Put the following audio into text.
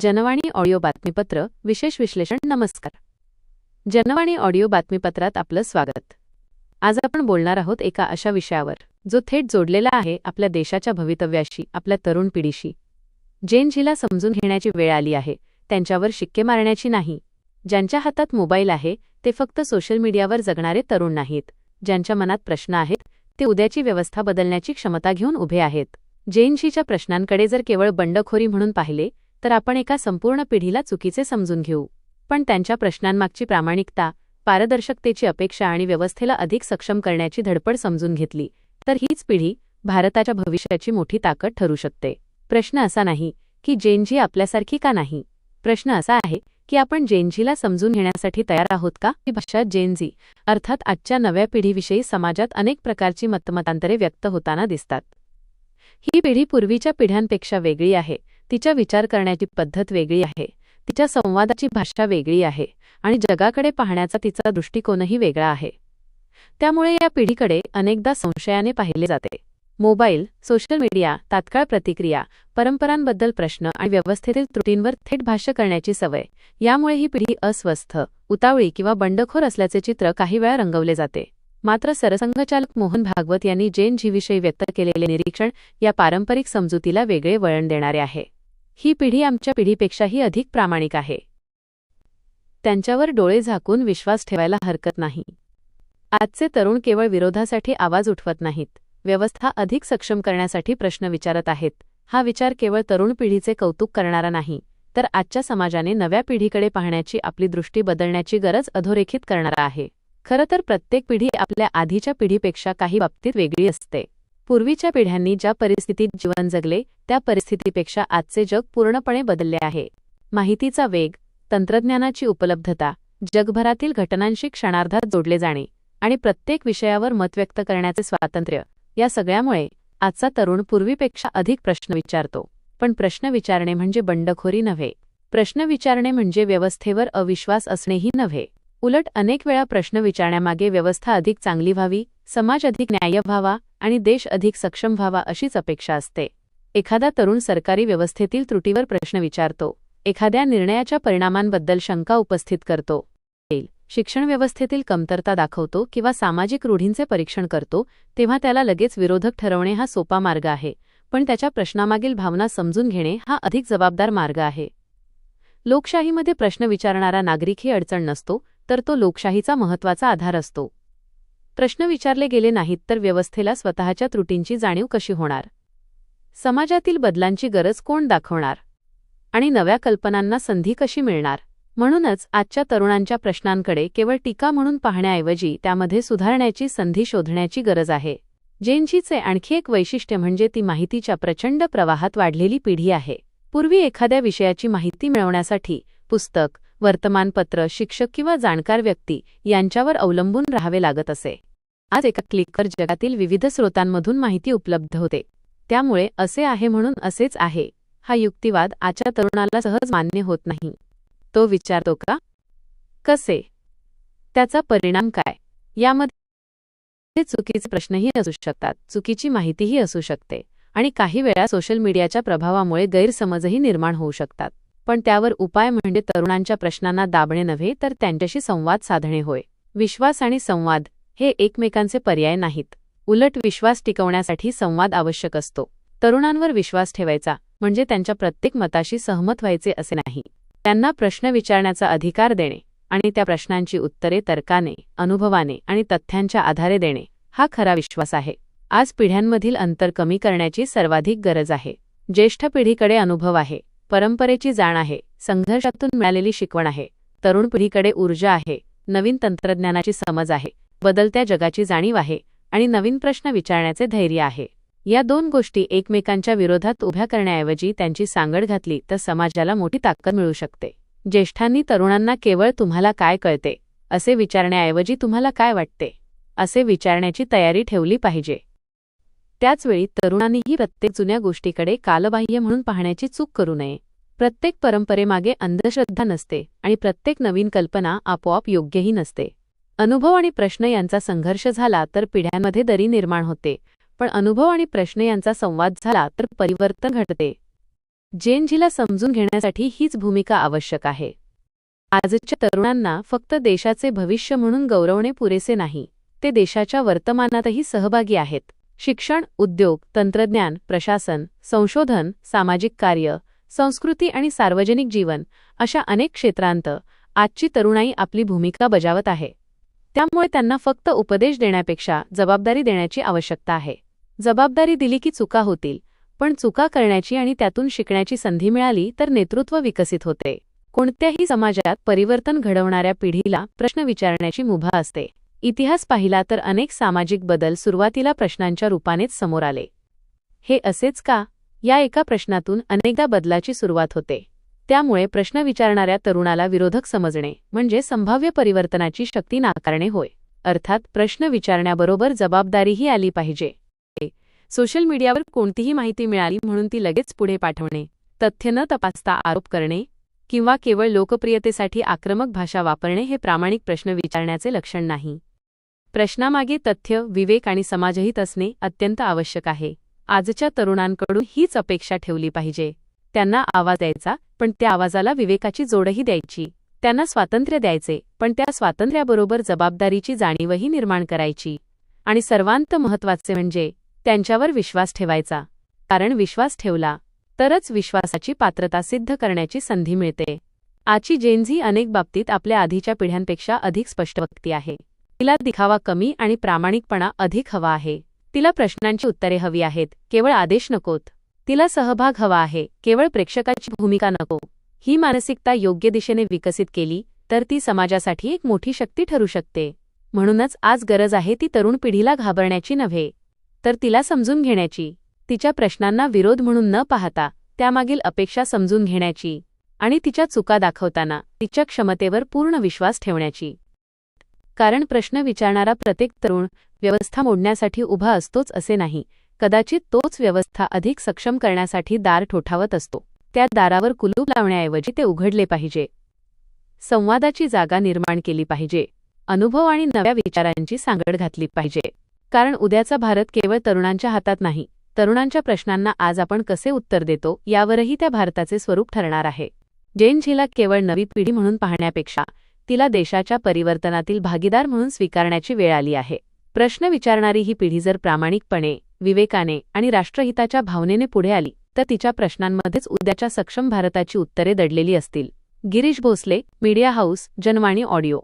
Janwani audio बातमीपत्र विशेष विश्लेषण. नमस्कार. जनवाणी ऑडिओ बातमीपत्रात आपलं स्वागत. आज आपण बोलणार आहोत एका अशा विषयावर जो थेट जोडलेला आहे आपल्या देशाच्या भवितव्याशी, आपल्या तरुण पिढीशी. जेन झीला समजून घेण्याची वेळ आली आहे, त्यांच्यावर शिक्के मारण्याची नाही. ज्यांच्या हातात मोबाईल आहे ते फक्त सोशल मीडियावर जगणारे तरुण नाहीत. ज्यांच्या मनात प्रश्न आहेत ते उद्याची व्यवस्था बदलण्याची क्षमता घेऊन उभे आहेत. जेन झीच्या प्रश्नांकडे जर केवळ बंडखोरी म्हणून पाहिले तर आपण एका संपूर्ण पिढीला चुकीचे समजून घेऊ. पण त्यांच्या प्रश्नांमागची प्रामाणिकता, पारदर्शकतेची अपेक्षा आणि व्यवस्थेला अधिक सक्षम करण्याची धडपड समजून घेतली तर हीच पिढी भारताच्या भविष्याची मोठी ताकद ठरू शकते. प्रश्न असा नाही की जेन झी आपल्यासारखी का नाही. प्रश्न असा आहे की आपण जेन झीला समजून घेण्यासाठी तयार आहोत का. ही भाषा जेन झी अर्थात आजच्या नव्या पिढीविषयी समाजात अनेक प्रकारची मतमतांतरे व्यक्त होताना दिसतात. ही पिढी पूर्वीच्या पिढ्यांपेक्षा वेगळी आहे. तिच्या विचार करण्याची पद्धत वेगळी आहे, तिच्या संवादाची भाषा वेगळी आहे आणि जगाकडे पाहण्याचा तिचा दृष्टिकोनही वेगळा आहे. त्यामुळे या पिढीकडे अनेकदा संशयाने पाहिले जाते. मोबाईल, सोशल मीडिया, तात्काळ प्रतिक्रिया, परंपरांबद्दल प्रश्न आणि व्यवस्थेतील त्रुटींवर थेट भाष्य करण्याची सवय यामुळे ही पिढी अस्वस्थ, उतावळी किंवा बंडखोर असल्याचे चित्र काही वेळा रंगवले जाते. मात्र सरसंघचालक मोहन भागवत यांनी जेन झीविषयी व्यक्त केलेले निरीक्षण या पारंपरिक समजुतीला वेगळे वळण देणारे आहे. ही पिढी आमच्या पिढीपेक्षाही अधिक प्रामाणिक आहे. त्यांच्यावर डोळे झाकून विश्वास ठेवायला हरकत नाही. आजचे तरुण केवळ विरोधासाठी आवाज उठवत नाहीत, व्यवस्था अधिक सक्षम करण्यासाठी प्रश्न विचारत आहेत. हा विचार केवळ तरुण पिढीचे कौतुक करणारा नाही, तर आजच्या समाजाने नव्या पिढीकडे पाहण्याची आपली दृष्टी बदलण्याची गरज अधोरेखित करणारा आहे. खरं तर प्रत्येक पिढी आपल्या आधीच्या पिढीपेक्षा काही बाबतीत वेगळी असते. पूर्वीच्या पिढ्यांनी ज्या परिस्थितीत जीवन जगले त्या परिस्थितीपेक्षा आजचे जग पूर्णपणे बदलले आहे. माहितीचा वेग, तंत्रज्ञानाची उपलब्धता, जगभरातील घटनांशी क्षणार्धात जोडले जाणे आणि प्रत्येक विषयावर मत व्यक्त करण्याचे स्वातंत्र्य या सगळ्यामुळे आजचा तरुण पूर्वीपेक्षा अधिक प्रश्न विचारतो. पण प्रश्न विचारणे म्हणजे बंडखोरी नव्हे. प्रश्न विचारणे म्हणजे व्यवस्थेवर अविश्वास असणेही नव्हे. उलट अनेक वेळा प्रश्न विचारण्यामागे व्यवस्था अधिक चांगली व्हावी, समाज अधिक न्याय्य व्हावा आणि देश अधिक सक्षम व्हावा अशीच अपेक्षा असते. एखादा तरुण सरकारी व्यवस्थेतील त्रुटीवर प्रश्न विचारतो, एखाद्या निर्णयाच्या परिणामांबद्दल शंका उपस्थित करतो, शिक्षण व्यवस्थेतील कमतरता दाखवतो किंवा सामाजिक रूढींचे परीक्षण करतो, तेव्हा त्याला लगेच विरोधक ठरवणे हा सोपा मार्ग आहे. पण त्याच्या प्रश्नामागील भावना समजून घेणे हा अधिक जबाबदार मार्ग आहे. लोकशाहीमध्ये प्रश्न विचारणारा नागरिक ही अडचण नसतो, तर तो लोकशाहीचा महत्त्वाचा आधार असतो. प्रश्न विचारले गेले नाहीत तर व्यवस्थेला स्वतःच्या त्रुटींची जाणीव कशी होणार, समाजातील बदलांची गरज कोण दाखवणार आणि नव्या कल्पनांना संधी कशी मिळणार. म्हणूनच आजच्या तरुणांच्या प्रश्नांकडे केवळ टीका म्हणून पाहण्याऐवजी त्यामध्ये सुधारण्याची संधी शोधण्याची गरज आहे. जेन झीचे आणखी एक वैशिष्ट्य म्हणजे ती माहितीच्या प्रचंड प्रवाहात वाढलेली पिढी आहे. पूर्वी एखाद्या विषयाची माहिती मिळवण्यासाठी पुस्तक, वर्तमानपत्र, शिक्षक किंवा जाणकार व्यक्ती यांच्यावर अवलंबून राहावे लागत असे. आज एका क्लिकवर जगातील विविध स्रोतांमधून माहिती उपलब्ध होते. त्यामुळे असे आहे म्हणून असेच आहे हा युक्तिवाद आजच्या तरुणाला सहज मान्य होत नाही. तो विचारतो का, कसे, त्याचा परिणाम काय. यामध्ये चुकीचे प्रश्नही असू शकतात, चुकीची माहितीही असू शकते आणि काही वेळा सोशल मीडियाच्या प्रभावामुळे गैरसमजही निर्माण होऊ शकतात. पण त्यावर उपाय म्हणजे तरुणांच्या प्रश्नांना दाबणे नव्हे तर त्यांच्याशी संवाद साधणे होय. विश्वास आणि संवाद हे एकमेकांचे पर्याय नाहीत. उलट विश्वास टिकवण्यासाठी संवाद आवश्यक असतो. तरुणांवर विश्वास ठेवायचा म्हणजे त्यांच्या प्रत्येक मताशी सहमत व्हायचे असे नाही. त्यांना प्रश्न विचारण्याचा अधिकार देणे आणि त्या प्रश्नांची उत्तरे तर्काने, अनुभवाने आणि तथ्यांच्या आधारे देणे हा खरा विश्वास आहे. आज पिढ्यांमधील अंतर कमी करण्याची सर्वाधिक गरज आहे. ज्येष्ठ पिढीकडे अनुभव आहे, परंपरेची जाण आहे, संघर्षातून मिळालेली शिकवण आहे. तरुण पिढीकडे ऊर्जा आहे, नवीन तंत्रज्ञानाची समज आहे, बदलत्या जगाची जाणीव आहे आणि नवीन प्रश्न विचारण्याचे धैर्य आहे. या दोन गोष्टी एकमेकांच्या विरोधात उभ्या करण्याऐवजी त्यांची सांगड घातली तर समाजाला मोठी ताकद मिळू शकते. ज्येष्ठांनी तरुणांना केवळ तुम्हाला काय कळते असे विचारण्याऐवजी तुम्हाला काय वाटते असे विचारण्याची तयारी ठेवली पाहिजे. त्याचवेळी तरुणांनीही प्रत्येक जुन्या गोष्टीकडे कालबाह्य म्हणून पाहण्याची चूक करू नये. प्रत्येक परंपरेमागे अंधश्रद्धा नसते आणि प्रत्येक नवीन कल्पना आपोआप योग्यही नसते. अनुभव आणि प्रश्न यांचा संघर्ष झाला तर पिढ्यांमध्ये दरी निर्माण होते, पण अनुभव आणि प्रश्न यांचा संवाद झाला तर परिवर्तन घडते. जेनझीला समजून घेण्यासाठी हीच भूमिका आवश्यक आहे. आजच्या तरुणांना फक्त देशाचे भविष्य म्हणून गौरवणे पुरेसे नाही, ते देशाच्या वर्तमानातही सहभागी आहेत. शिक्षण, उद्योग, तंत्रज्ञान, प्रशासन, संशोधन, सामाजिक कार्य, संस्कृती आणि सार्वजनिक जीवन अशा अनेक क्षेत्रांत आजची तरुणाई आपली भूमिका बजावत आहे. त्यामुळे त्यांना फक्त उपदेश देण्यापेक्षा जबाबदारी देण्याची आवश्यकता आहे. जबाबदारी दिली की चुका होतील, पण चुका करण्याची आणि त्यातून शिकण्याची संधी मिळाली तर नेतृत्व विकसित होते. कोणत्याही समाजात परिवर्तन घडवणाऱ्या पिढीला प्रश्न विचारण्याची मुभा असते. इतिहास पाहिला तर अनेक सामाजिक बदल सुरुवातीला प्रश्नांच्या रूपानेच समोर आले. हे असेच का, या एका प्रश्नातून अनेकदा बदलाची सुरुवात होते. त्यामुळे प्रश्न विचारणाऱ्या तरुणाला विरोधक समजणे म्हणजे संभाव्य परिवर्तनाची शक्ती नाकारणे होय. अर्थात प्रश्न विचारण्याबरोबर जबाबदारीही आली पाहिजे. सोशल मीडियावर कोणतीही माहिती मिळाली म्हणून ती लगेच पुढे पाठवणे, तथ्य न तपासता आरोप करणे किंवा केवळ लोकप्रियतेसाठी आक्रमक भाषा वापरणे हे प्रामाणिक प्रश्न विचारण्याचे लक्षण नाही. प्रश्नामागे तथ्य, विवेक आणि समाजहित असणे अत्यंत आवश्यक आहे. आजच्या तरुणांकडून हीच अपेक्षा ठेवली पाहिजे. त्यांना आवाज द्यायचा, पण त्या आवाजाला विवेकाची जोडही द्यायची. त्यांना स्वातंत्र्य द्यायचे, पण त्या स्वातंत्र्याबरोबर जबाबदारीची जाणीवही निर्माण करायची. आणि सर्वांत महत्त्वाचे म्हणजे त्यांच्यावर विश्वास ठेवायचा. कारण विश्वास ठेवला तरच विश्वासाची पात्रता सिद्ध करण्याची संधी मिळते. आजची जेनझी अनेक बाबतीत आपल्या आधीच्या पिढ्यांपेक्षा अधिक स्पष्ट वक्ती आहे. तिला दिखावा कमी आणि प्रामाणिकपणा अधिक हवा आहे. तिला प्रश्नांची उत्तरे हवी आहेत, केवळ आदेश नकोत. तिला सहभाग हवा आहे, केवळ प्रेक्षकाची भूमिका नको. ही मानसिकता योग्य दिशेने विकसित केली तर ती समाजासाठी एक मोठी शक्ती ठरू शकते. म्हणूनच आज गरज आहे ती तरुण पिढीला घाबरण्याची नव्हे, तर तिला समजून घेण्याची. तिच्या प्रश्नांना विरोध म्हणून न पाहता त्यामागील अपेक्षा समजून घेण्याची आणि तिच्या चुका दाखवताना तिच्या क्षमतेवर पूर्ण विश्वास ठेवण्याची. कारण प्रश्न विचारणारा प्रत्येक तरुण व्यवस्था मोडण्यासाठी उभा असतोच असे नाही. कदाचित तोच व्यवस्था अधिक सक्षम करण्यासाठी दार ठोठावत असतो. त्या दारावर कुलूप लावण्याऐवजी ते उघडले पाहिजे. संवादाची जागा निर्माण केली पाहिजे. अनुभव आणि नव्या विचारांची सांगड घातली पाहिजे. कारण उद्याचा भारत केवळ तरुणांच्या हातात नाही, तरुणांच्या प्रश्नांना आज आपण कसे उत्तर देतो यावरही त्या भारताचे स्वरूप ठरणार आहे. जेनझीला केवळ नवी पिढी म्हणून पाहण्यापेक्षा तिला देशाच्या परिवर्तनातील भागीदार म्हणून स्वीकारण्याची वेळ आली आहे. प्रश्न विचारणारी ही पिढी जर प्रामाणिकपणे, विवेकाने आणि राष्ट्रहिताच्या भावनेने पुढे आली तर तिच्या प्रश्नांमध्येच उद्याच्या सक्षम भारताची उत्तरे दडलेली असतील. Girish Bhosale, media house, Janvani audio.